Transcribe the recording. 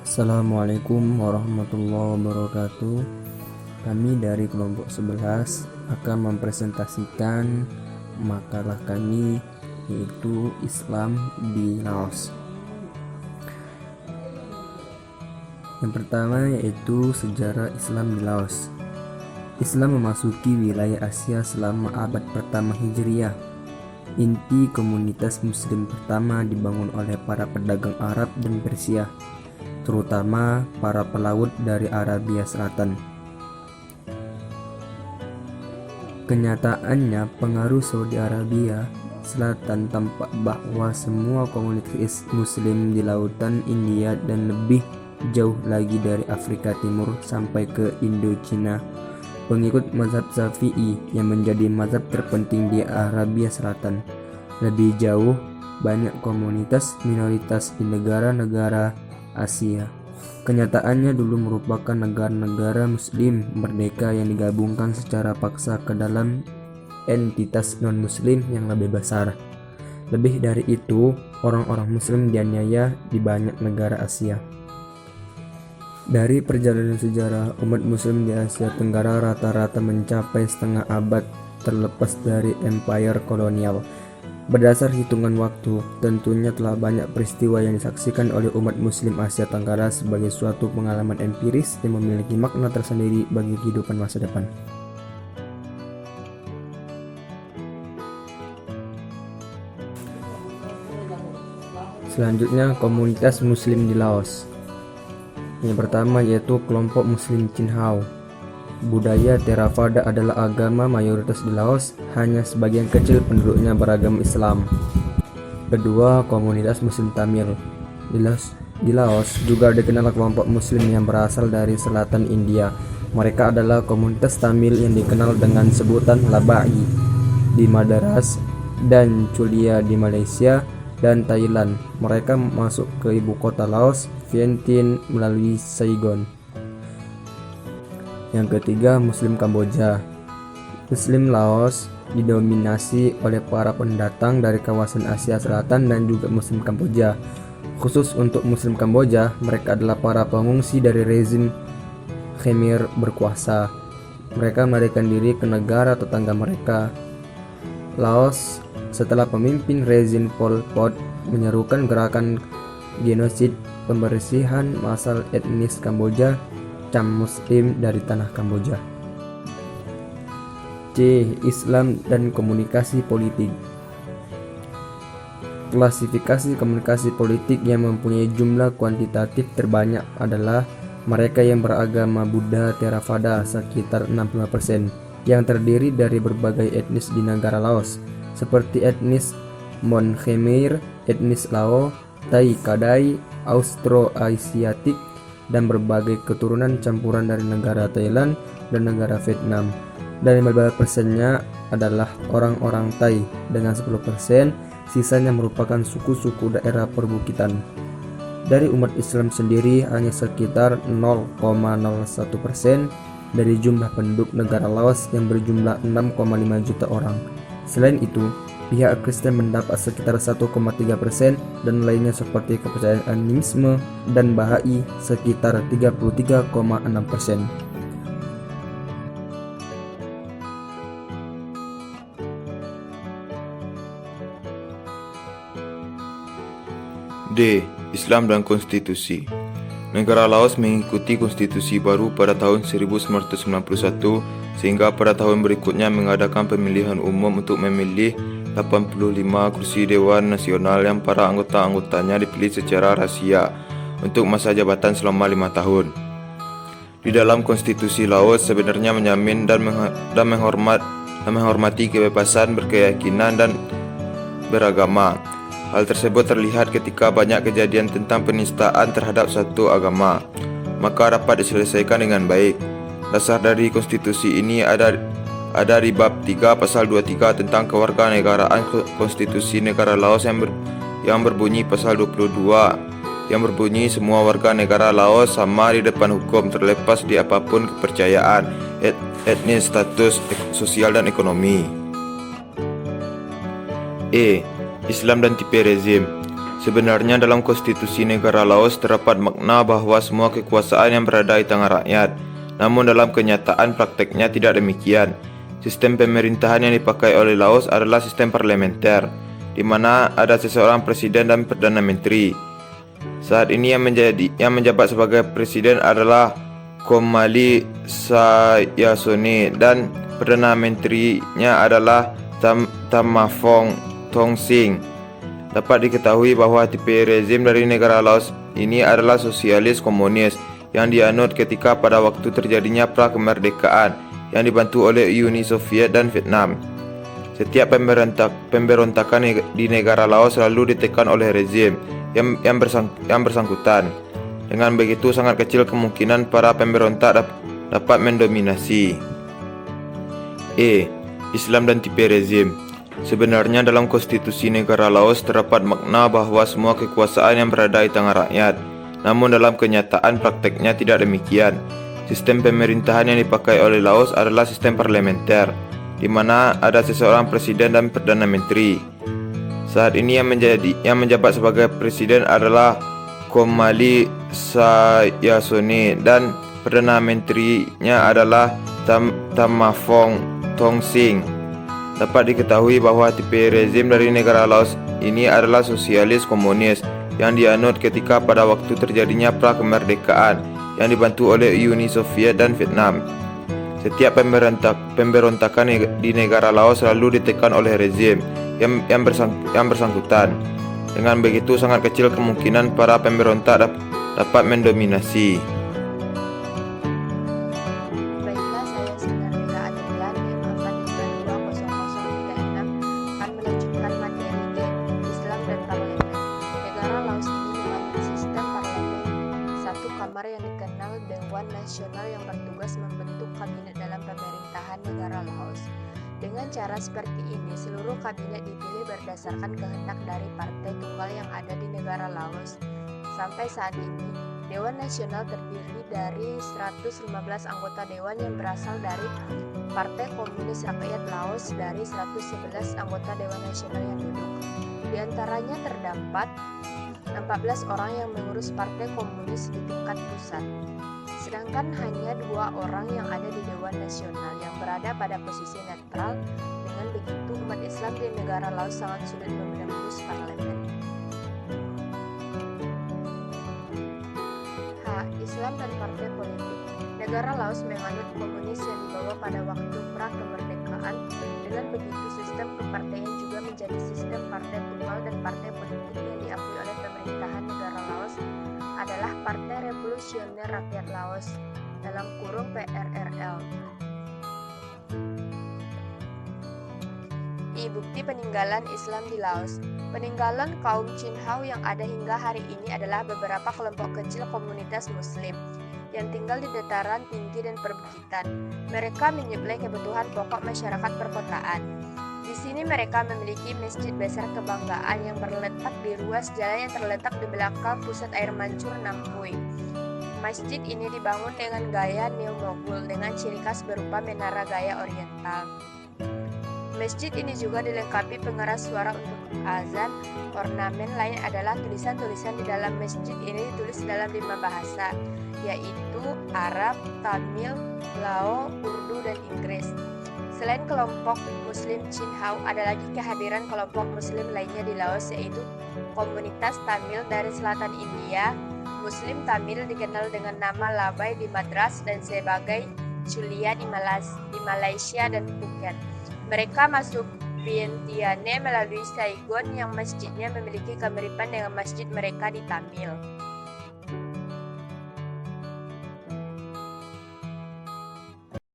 Assalamualaikum warahmatullahi wabarakatuh. Kami dari kelompok 11 akan mempresentasikan makalah kami, yaitu Islam di Laos. Yang pertama yaitu sejarah Islam di Laos. Islam memasuki wilayah Asia selama abad pertama Hijriah. Inti komunitas muslim pertama dibangun oleh para pedagang Arab dan Persia, terutama para pelaut dari Arabia Selatan. Kenyataannya, pengaruh Saudi Arabia Selatan tampak bahwa semua komunitas muslim di lautan India dan lebih jauh lagi dari Afrika Timur sampai ke Indochina, pengikut mazhab Syafi'i yang menjadi mazhab terpenting di Arabia Selatan. Lebih jauh, banyak komunitas minoritas di negara-negara Asia. Kenyataannya dulu merupakan negara-negara muslim merdeka yang digabungkan secara paksa ke dalam entitas non-muslim yang lebih besar. Lebih dari itu, orang-orang muslim dianiaya di banyak negara Asia. Dari perjalanan sejarah, umat muslim di Asia Tenggara rata-rata mencapai setengah abad terlepas dari empire kolonial. Berdasar hitungan waktu, tentunya telah banyak peristiwa yang disaksikan oleh umat muslim Asia Tenggara sebagai suatu pengalaman empiris yang memiliki makna tersendiri bagi kehidupan masa depan. Selanjutnya, komunitas muslim di Laos. Yang pertama yaitu kelompok muslim Chinhao. Budaya Theravada adalah agama mayoritas di Laos, hanya sebagian kecil penduduknya beragama Islam. Kedua, komunitas muslim Tamil. Di Laos juga dikenal kelompok muslim yang berasal dari selatan India. Mereka adalah komunitas Tamil yang dikenal dengan sebutan Labai di Madras dan Chulia di Malaysia dan Thailand. Mereka masuk ke ibu kota Laos, Vientiane, melalui Saigon. Yang ketiga, Muslim Kamboja. Muslim Laos didominasi oleh para pendatang dari kawasan Asia Selatan dan juga Muslim Kamboja. Khusus untuk Muslim Kamboja, mereka adalah para pengungsi dari rezim Khmer berkuasa. Mereka melarikan diri ke negara tetangga mereka. Laos setelah pemimpin rezim Pol Pot menyerukan gerakan genosid pembersihan massal etnis Kamboja, Cham Muslim dari tanah Kamboja. C. Islam dan komunikasi politik. Klasifikasi komunikasi politik yang mempunyai jumlah kuantitatif terbanyak adalah mereka yang beragama Buddha Theravada sekitar 65%, yang terdiri dari berbagai etnis di negara Laos, seperti etnis Mon Khmer, etnis Lao, Thai Kadai, Austroasiatik, dan berbagai keturunan campuran dari negara Thailand dan negara Vietnam. Dan 15%-nya adalah orang-orang Thai dengan 10%, sisanya merupakan suku-suku daerah perbukitan. Dari umat Islam sendiri hanya sekitar 0,01% dari jumlah penduduk negara Laos yang berjumlah 6,5 juta orang. Selain itu, pihak Kristen mendapat sekitar 1,3% dan lainnya seperti kepercayaan animisme dan Bahai sekitar 33,6%. D. Islam dan Konstitusi. Negara Laos mengikuti konstitusi baru pada tahun 1991 sehingga pada tahun berikutnya mengadakan pemilihan umum untuk memilih 85 kursi Dewan Nasional yang para anggota-anggotanya dipilih secara rahasia untuk masa jabatan selama 5 tahun. Di dalam konstitusi Laos sebenarnya menjamin dan menghormati kebebasan berkeyakinan dan beragama. Hal tersebut terlihat ketika banyak kejadian tentang penistaan terhadap satu agama, maka dapat diselesaikan dengan baik. Dasar dari konstitusi ini ada di bab 3 pasal 23 tentang kewarganegaraan konstitusi negara Laos yang berbunyi pasal 22 yang berbunyi semua warga negara Laos sama di depan hukum terlepas di apapun kepercayaan, etnis, status sosial dan ekonomi. E. Islam dan tipe rezim. Sebenarnya dalam konstitusi negara Laos terdapat makna bahwa semua kekuasaan yang berada di tangan rakyat. Namun dalam kenyataan prakteknya tidak demikian. Sistem pemerintahan yang dipakai oleh Laos adalah sistem parlementer, di mana ada seseorang presiden dan perdana menteri. Saat ini yang menjabat sebagai presiden adalah Komali Sayasone dan perdana menterinya adalah Tamafong Tongsing. Dapat diketahui bahwa tipe rezim dari negara Laos ini adalah sosialis komunis yang dianut ketika pada waktu terjadinya pra kemerdekaan yang dibantu oleh Uni Soviet dan Vietnam. Setiap pemberontakan di negara Laos selalu ditekan oleh rezim yang bersangkutan. Dengan begitu sangat kecil kemungkinan para pemberontak dapat mendominasi. Islam dan tipe rezim. Sebenarnya dalam konstitusi negara Laos terdapat makna bahwa semua kekuasaan yang berada di tangan rakyat. Namun dalam kenyataan prakteknya tidak demikian. Sistem pemerintahan yang dipakai oleh Laos adalah sistem parlementer, di mana ada seseorang presiden dan perdana menteri. Saat ini yang menjabat sebagai presiden adalah Komali Sayasone dan perdana menterinya adalah Tamafong Tongsing. Dapat diketahui bahwa tipe rezim dari negara Laos ini adalah sosialis komunis yang dianut ketika pada waktu terjadinya pra kemerdekaan yang dibantu oleh Uni Soviet dan Vietnam. Setiap pemberontakan di negara Laos selalu ditekan oleh rezim yang bersangkutan. Dengan begitu sangat kecil kemungkinan para pemberontak dapat mendominasi. Baiklah, saya Sinarela Adrian, M4320036 akan melanjutkan materi Islam dan Parlemen. Negara Laos ini memiliki sistem parlemen satu kamar yang dikenal Dewan Nasional yang bertugas membentuk kabinet dalam pemerintahan negara Laos. Dengan cara seperti ini, seluruh kabinet dipilih berdasarkan kehendak dari partai tunggal yang ada di negara Laos. Sampai saat ini, Dewan Nasional terdiri dari 115 anggota dewan yang berasal dari Partai Komunis Rakyat Laos dari 111 anggota Dewan Nasional yang duduk. Di antaranya terdapat 14 orang yang mengurus Partai Komunis di tingkat pusat. Sedangkan hanya 2 orang yang ada di Dewan Nasional yang berada pada posisi netral. Dengan begitu, umat Islam di negara Laos sangat sulit menembus parlemen. Islam dan partai politik. Negara Laos menganut komunis yang dibawa pada waktu pra kemerdekaan. Dengan begitu, sistem kepartaian juga menjadi sistem partai tunggal dan partai politik yang diakui oleh pemerintahan negara Laos adalah Partai Revolusioner Rakyat Laos (PRRL). Bukti peninggalan Islam di Laos. Peninggalan kaum Chin Hau yang ada hingga hari ini adalah beberapa kelompok kecil komunitas Muslim yang tinggal di dataran tinggi dan perbukitan. Mereka menyuplai kebutuhan pokok masyarakat perkotaan. Di sini mereka memiliki masjid besar kebanggaan yang terletak di ruas jalan yang terletak di belakang pusat air mancur Nampui. Masjid ini dibangun dengan gaya neo-Mogul dengan ciri khas berupa menara gaya oriental. Masjid ini juga dilengkapi pengeras suara untuk azan. Ornamen lain adalah tulisan-tulisan di dalam masjid ini ditulis dalam 5 bahasa, yaitu Arab, Tamil, Lao, Urdu, dan Inggris. Selain kelompok Muslim Chin Hau, ada lagi kehadiran kelompok Muslim lainnya di Laos, yaitu komunitas Tamil dari selatan India. Muslim Tamil dikenal dengan nama Labai di Madras dan sebagai Chulia di Malaysia dan Phuket. Mereka masuk Vientiane melalui Saigon yang masjidnya memiliki kemiripan dengan masjid mereka di Tamil.